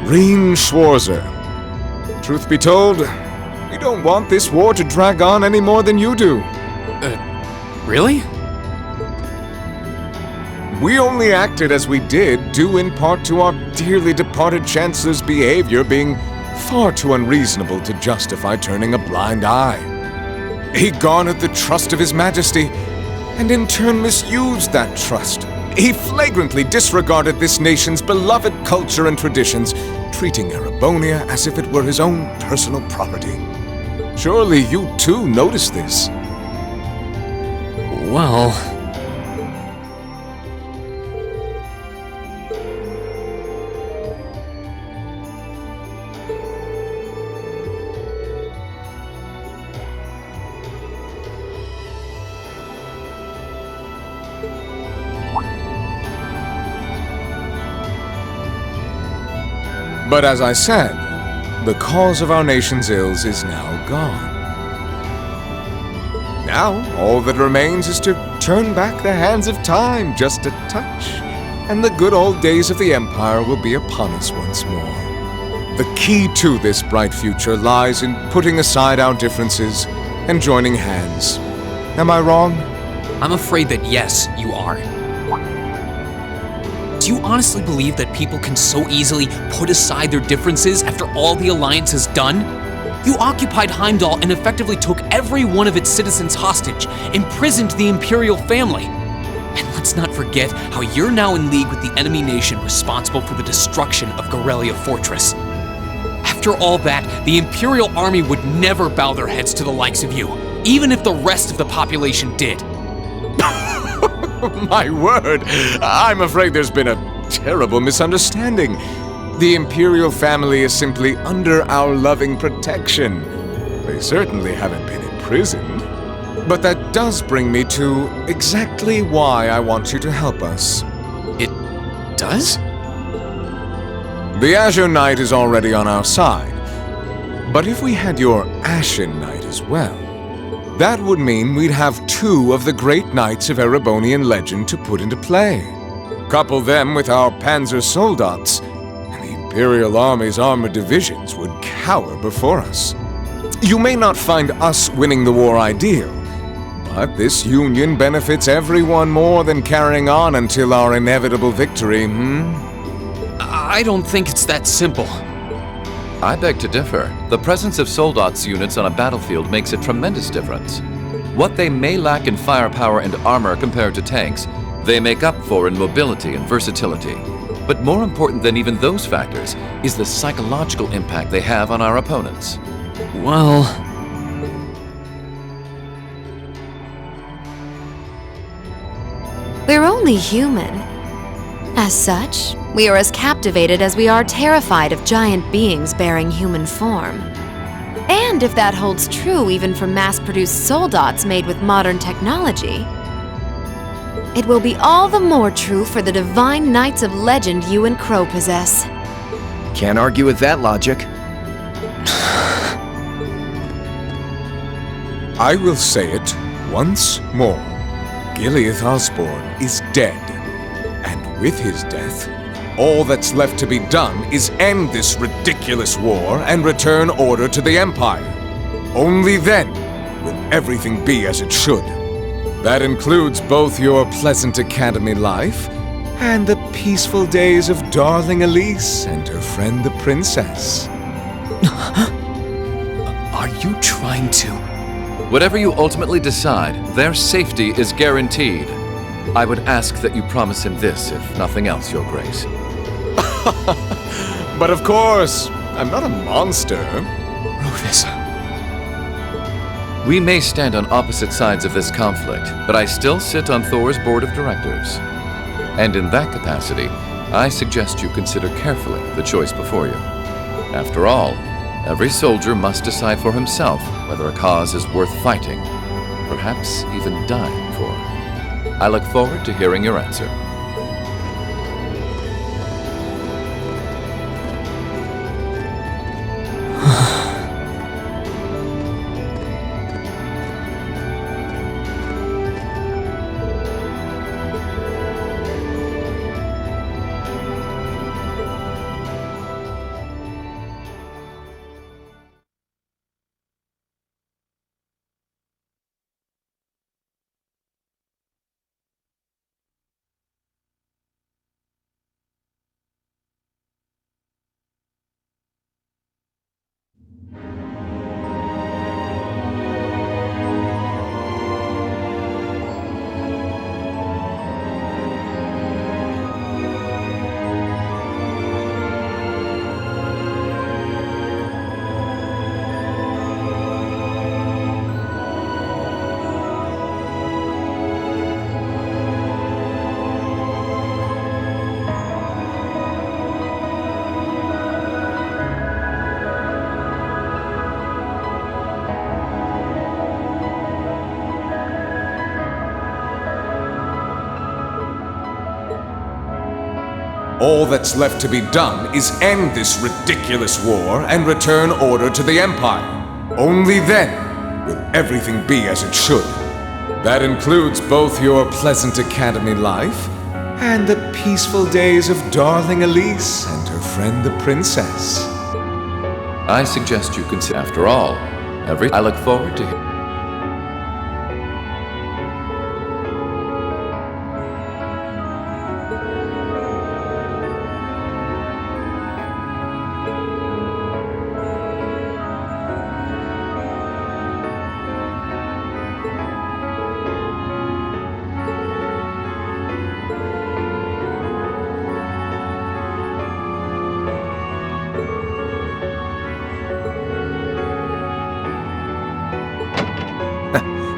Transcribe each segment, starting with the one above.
Reen Schwarzer. Truth be told, we don't want this war to drag on any more than you do. Really? We only acted as we did, due in part to our dearly departed Chancellor's behavior being far too unreasonable to justify turning a blind eye. He garnered the trust of His Majesty, and in turn misused that trust. He flagrantly disregarded this nation's beloved culture and traditions, treating Erebonia as if it were his own personal property. Surely you too noticed this. Well... But as I said, the cause of our nation's ills is now gone. Now, all that remains is to turn back the hands of time just a touch, and the good old days of the Empire will be upon us once more. The key to this bright future lies in putting aside our differences and joining hands. Am I wrong? I'm afraid that yes, you are. Do you honestly believe that people can so easily put aside their differences after all the Alliance has done? You occupied Heimdall and effectively took every one of its citizens hostage, imprisoned the Imperial family. And let's not forget how you're now in league with the enemy nation responsible for the destruction of Garrelia Fortress. After all that, the Imperial army would never bow their heads to the likes of you, even if the rest of the population did. My word! I'm afraid there's been a terrible misunderstanding. The Imperial family is simply under our loving protection. They certainly haven't been imprisoned. But that does bring me to exactly why I want you to help us. It does? The Azure Knight is already on our side. But if we had your Ashen Knight as well, that would mean we'd have two of the great knights of Erebonian legend to put into play. Couple them with our Panzer Soldats, and the Imperial Army's armored divisions would cower before us. You may not find us winning the war ideal, but this union benefits everyone more than carrying on until our inevitable victory, I don't think it's that simple. I beg to differ. The presence of Soldats units on a battlefield makes a tremendous difference. What they may lack in firepower and armor compared to tanks, they make up for in mobility and versatility. But more important than even those factors is the psychological impact they have on our opponents. Well... We're only human. As such, we are as captivated as we are terrified of giant beings bearing human form. And if that holds true even for mass-produced soldats made with modern technology, it will be all the more true for the divine knights of legend you and Crow possess. Can't argue with that logic. I will say it once more. Gileath Osborne is dead. And with his death, all that's left to be done is end this ridiculous war and return order to the Empire. Only then will everything be as it should. That includes both your pleasant academy life and the peaceful days of darling Elise and her friend the princess. Are you trying to... Whatever you ultimately decide, their safety is guaranteed. I would ask that you promise him this, if nothing else, Your Grace. But of course, I'm not a monster. Rufus... We may stand on opposite sides of this conflict, but I still sit on Thor's board of directors. And in that capacity, I suggest you consider carefully the choice before you. After all, every soldier must decide for himself whether a cause is worth fighting, perhaps even dying for. I look forward to hearing your answer. all that's left to be done is end this ridiculous war and return order to the Empire. Only then will everything be as it should. That includes both your pleasant academy life and the peaceful days of darling Elise and her friend the princess. I suggest you consider, after all, I look forward to it.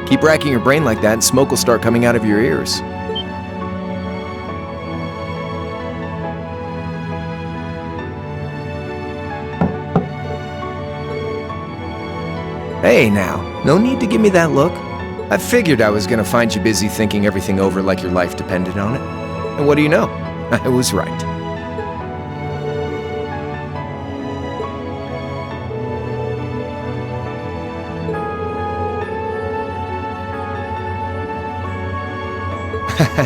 Keep racking your brain like that and smoke will start coming out of your ears. Hey now, no need to give me that look. I figured I was gonna find you busy thinking everything over like your life depended on it. And what do you know? I was right.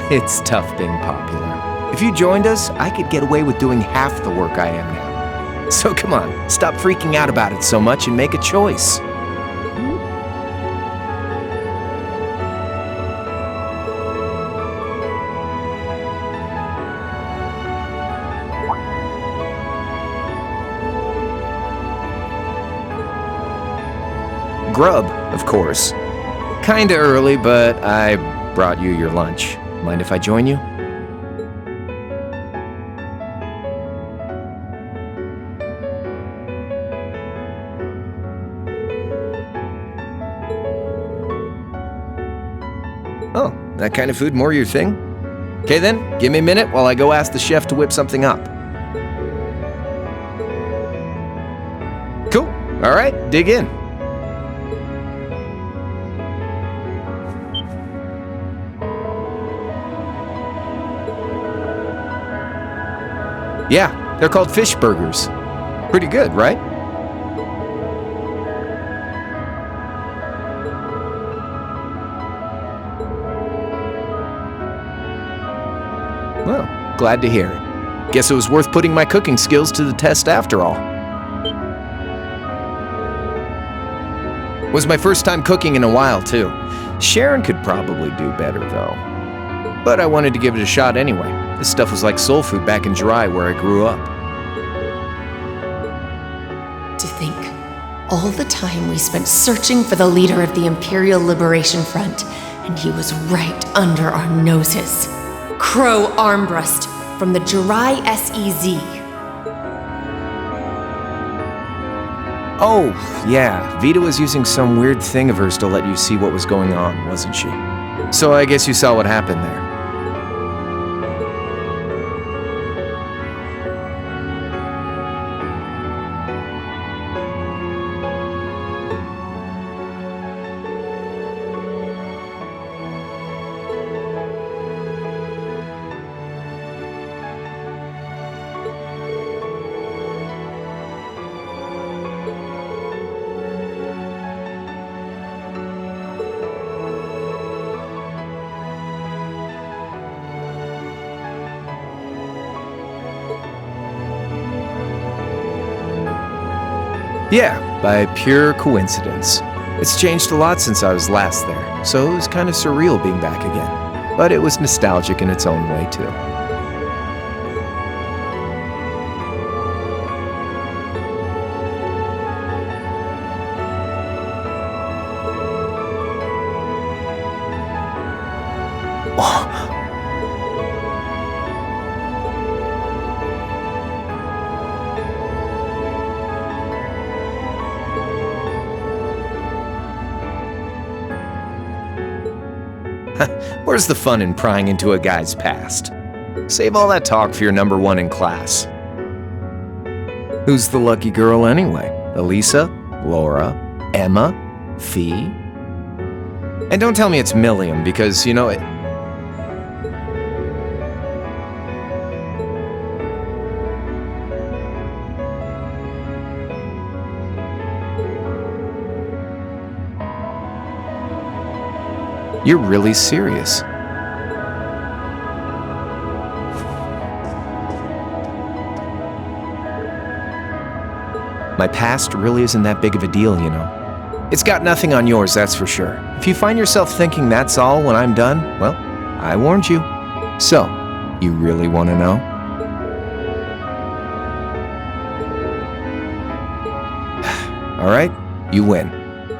It's tough being popular. If you joined us, I could get away with doing half the work I am now. So come on, stop freaking out about it so much and make a choice. Grub, of course. Kinda early, but I brought you your lunch. Mind if I join you? Oh, that kind of food more your thing? Okay then, give me a minute while I go ask the chef to whip something up. Cool. All right, dig in. Yeah, they're called fish burgers. Pretty good, right? Well, glad to hear it. Guess it was worth putting my cooking skills to the test after all. Was my first time cooking in a while, too. Sharon could probably do better, though. But I wanted to give it a shot anyway. This stuff was like soul food back in Jirai, where I grew up. To think, all the time we spent searching for the leader of the Imperial Liberation Front, and he was right under our noses. Crow Armbrust from the Jirai SEZ. Oh, yeah, Vita was using some weird thing of hers to let you see what was going on, wasn't she? So I guess you saw what happened there. Yeah, by pure coincidence. It's changed a lot since I was last there, so it was kind of surreal being back again. But it was nostalgic in its own way, too. Where's the fun in prying into a guy's past? Save all that talk for your number one in class. Who's the lucky girl anyway? Elisa? Laura? Emma? Fee? And don't tell me it's Milliam, because, you know, You're really serious. My past really isn't that big of a deal, you know. It's got nothing on yours, that's for sure. If you find yourself thinking that's all when I'm done, well, I warned you. So, you really want to know? All right, you win.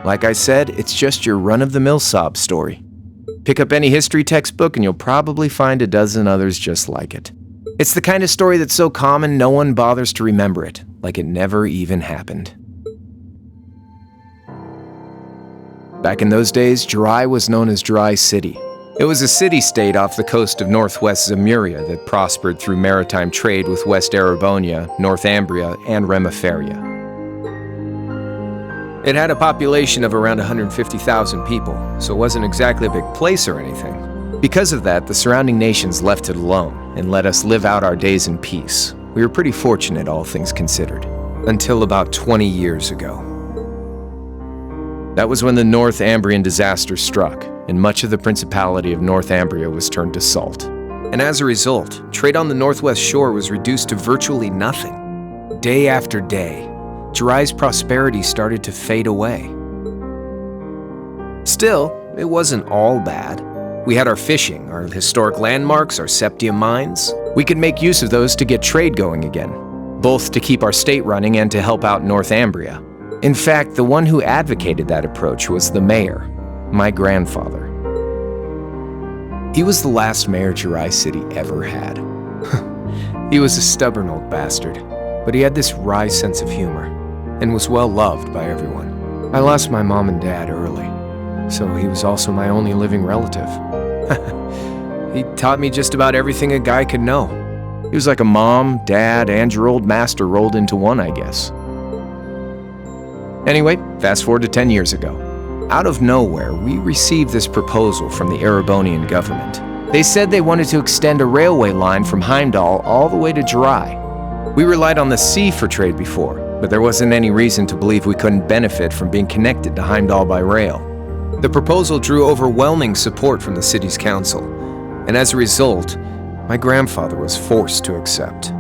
Like I said, it's just your run-of-the-mill sob story. Pick up any history textbook and you'll probably find a dozen others just like it. It's the kind of story that's so common no one bothers to remember it, like it never even happened. Back in those days, Jirai was known as Jirai City. It was a city-state off the coast of northwest Zemuria that prospered through maritime trade with West Erebonia, Northumbria, and Remiferia. It had a population of around 150,000 people, so it wasn't exactly a big place or anything. Because of that, the surrounding nations left it alone and let us live out our days in peace. We were pretty fortunate, all things considered, until about 20 years ago. That was when the Northumbrian disaster struck, and much of the Principality of Northumbria was turned to salt. And as a result, trade on the northwest shore was reduced to virtually nothing. Day after day, Jirai's prosperity started to fade away. Still, it wasn't all bad. We had our fishing, our historic landmarks, our septium mines. We could make use of those to get trade going again, both to keep our state running and to help out Northumbria. In fact, the one who advocated that approach was the mayor, my grandfather. He was the last mayor Jirai City ever had. He was a stubborn old bastard, but he had this wry sense of humor and was well loved by everyone. I lost my mom and dad early, so he was also my only living relative. He taught me just about everything a guy could know. He was like a mom, dad, and your old master rolled into one, I guess. Anyway, fast forward to 10 years ago. Out of nowhere, we received this proposal from the Erebonian government. They said they wanted to extend a railway line from Heimdall all the way to Jirai. We relied on the sea for trade before, but there wasn't any reason to believe we couldn't benefit from being connected to Heimdall by rail. The proposal drew overwhelming support from the city's council, and as a result, my grandfather was forced to accept.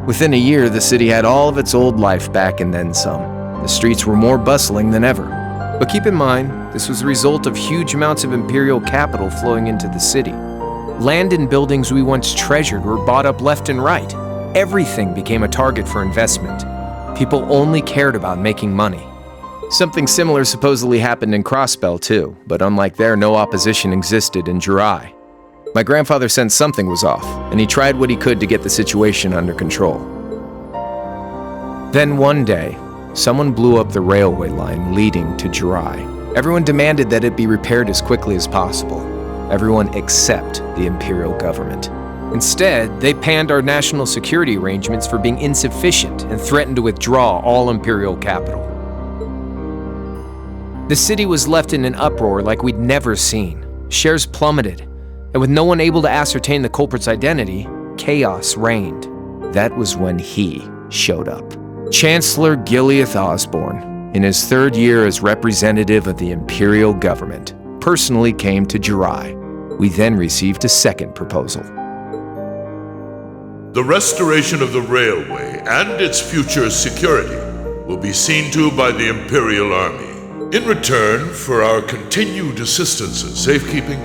Within a year, the city had all of its old life back and then some. The streets were more bustling than ever. But keep in mind, this was the result of huge amounts of imperial capital flowing into the city. Land and buildings we once treasured were bought up left and right. Everything became a target for investment. People only cared about making money. Something similar supposedly happened in Crossbell too, but unlike there, no opposition existed in Jirai. My grandfather sensed something was off, and he tried what he could to get the situation under control. Then one day, someone blew up the railway line leading to Jirai. Everyone demanded that it be repaired as quickly as possible. Everyone except the imperial government. Instead, they panned our national security arrangements for being insufficient and threatened to withdraw all imperial capital. The city was left in an uproar like we'd never seen. Shares plummeted, and with no one able to ascertain the culprit's identity, chaos reigned. That was when he showed up. Chancellor Gileath Osborne, in his third year as representative of the imperial government, personally came to Jirai. We then received a second proposal. The restoration of the railway and its future security will be seen to by the Imperial Army. In return for our continued assistance in safekeeping,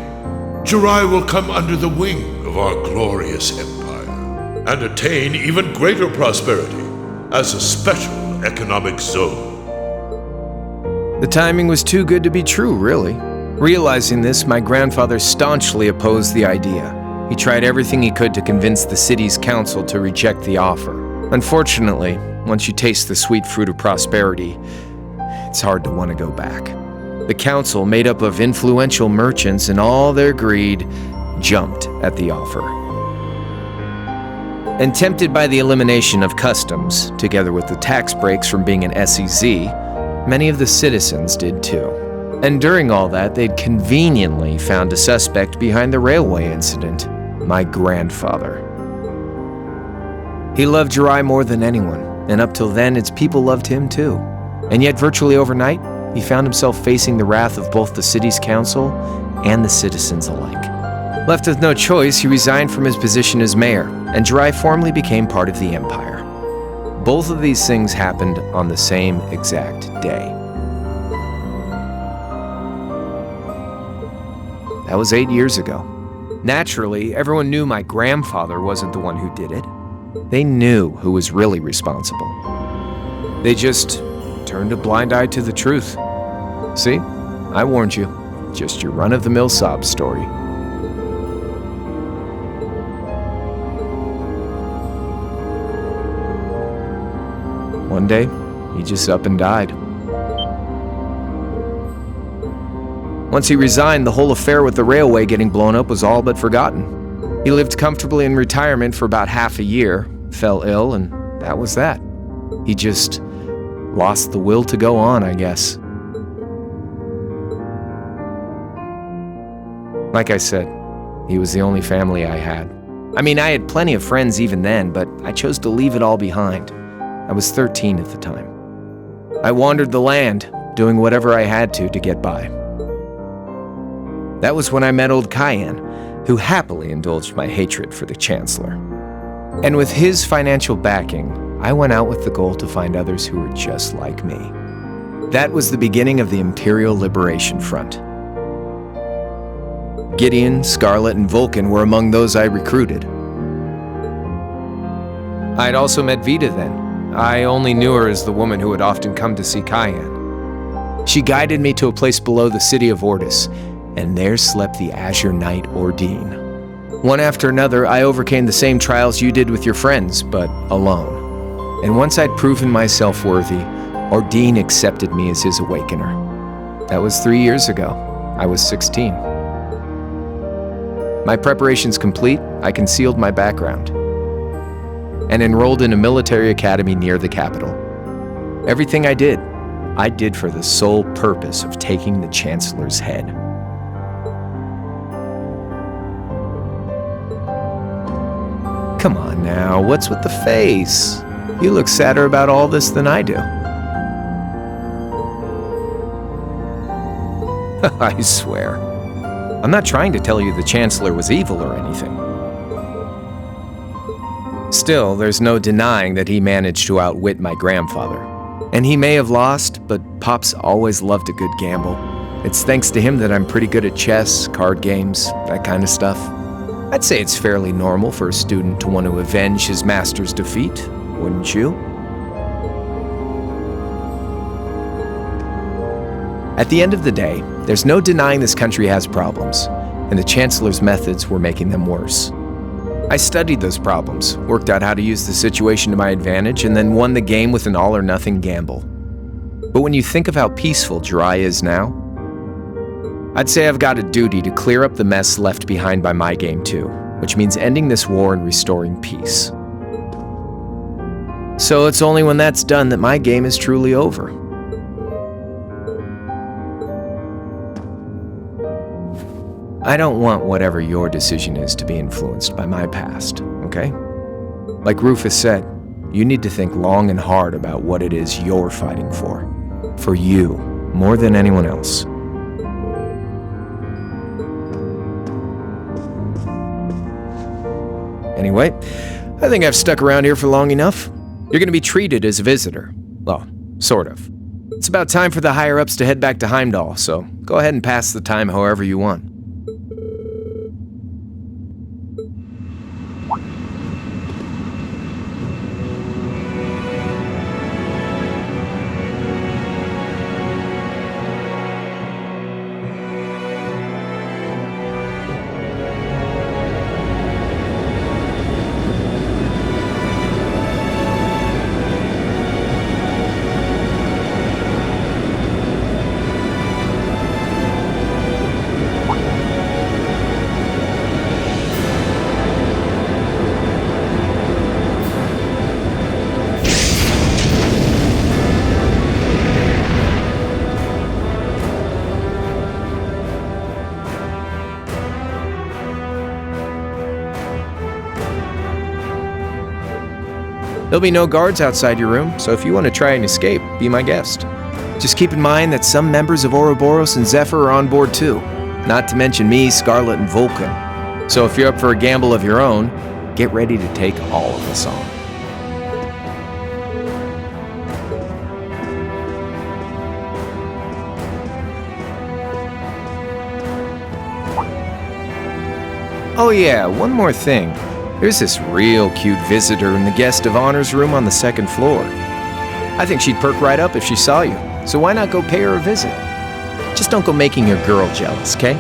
Jirai will come under the wing of our glorious empire and attain even greater prosperity as a special economic zone. The timing was too good to be true, really. Realizing this, my grandfather staunchly opposed the idea. He tried everything he could to convince the city's council to reject the offer. Unfortunately, once you taste the sweet fruit of prosperity, it's hard to want to go back. The council, made up of influential merchants and all their greed, jumped at the offer. And tempted by the elimination of customs, together with the tax breaks from being an SEZ, many of the citizens did too. And during all that, they'd conveniently found a suspect behind the railway incident, my grandfather. He loved Jirai more than anyone, and up till then, its people loved him too. And yet, virtually overnight, he found himself facing the wrath of both the city's council and the citizens alike. Left with no choice, he resigned from his position as mayor, and Jirai formally became part of the Empire. Both of these things happened on the same exact day. That was 8 years ago. Naturally, everyone knew my grandfather wasn't the one who did it. They knew who was really responsible. They just turned a blind eye to the truth. See? I warned you. Just your run-of-the-mill sob story. One day, he just up and died. Once he resigned, the whole affair with the railway getting blown up was all but forgotten. He lived comfortably in retirement for about half a year, fell ill, and that was that. He just lost the will to go on, I guess. Like I said, he was the only family I had. I mean, I had plenty of friends even then, but I chose to leave it all behind. I was 13 at the time. I wandered the land, doing whatever I had to get by. That was when I met old Cayenne, who happily indulged my hatred for the Chancellor. And with his financial backing, I went out with the goal to find others who were just like me. That was the beginning of the Imperial Liberation Front. Gideon, Scarlet, and Vulcan were among those I recruited. I'd also met Vita then. I only knew her as the woman who would often come to see Cayenne. She guided me to a place below the city of Ordis, and there slept the Azure Knight Ordine. One after another, I overcame the same trials you did with your friends, but alone. And once I'd proven myself worthy, Ordine accepted me as his awakener. That was 3 years ago. I was 16. My preparations complete, I concealed my background and enrolled in a military academy near the capital. Everything I did for the sole purpose of taking the Chancellor's head. Come on now, what's with the face? You look sadder about all this than I do. I swear. I'm not trying to tell you the Chancellor was evil or anything. Still, there's no denying that he managed to outwit my grandfather. And he may have lost, but Pop's always loved a good gamble. It's thanks to him that I'm pretty good at chess, card games, that kind of stuff. I'd say it's fairly normal for a student to want to avenge his master's defeat, wouldn't you? At the end of the day, there's no denying this country has problems, and the Chancellor's methods were making them worse. I studied those problems, worked out how to use the situation to my advantage, and then won the game with an all-or-nothing gamble. But when you think of how peaceful Jirai is now, I'd say I've got a duty to clear up the mess left behind by my game too, which means ending this war and restoring peace. So it's only when that's done that my game is truly over. I don't want whatever your decision is to be influenced by my past, okay? Like Rufus said, you need to think long and hard about what it is you're fighting for. For you, more than anyone else. Anyway, I think I've stuck around here for long enough. You're gonna be treated as a visitor. Well, sort of. It's about time for the higher-ups to head back to Heimdall, so go ahead and pass the time however you want. There'll be no guards outside your room, so if you want to try and escape, be my guest. Just keep in mind that some members of Ouroboros and Zephyr are on board too. Not to mention me, Scarlet, and Vulcan. So if you're up for a gamble of your own, get ready to take all of us on. Oh yeah, one more thing. There's this real cute visitor in the guest of honors room on the second floor. I think she'd perk right up if she saw you, so why not go pay her a visit? Just don't go making your girl jealous, okay?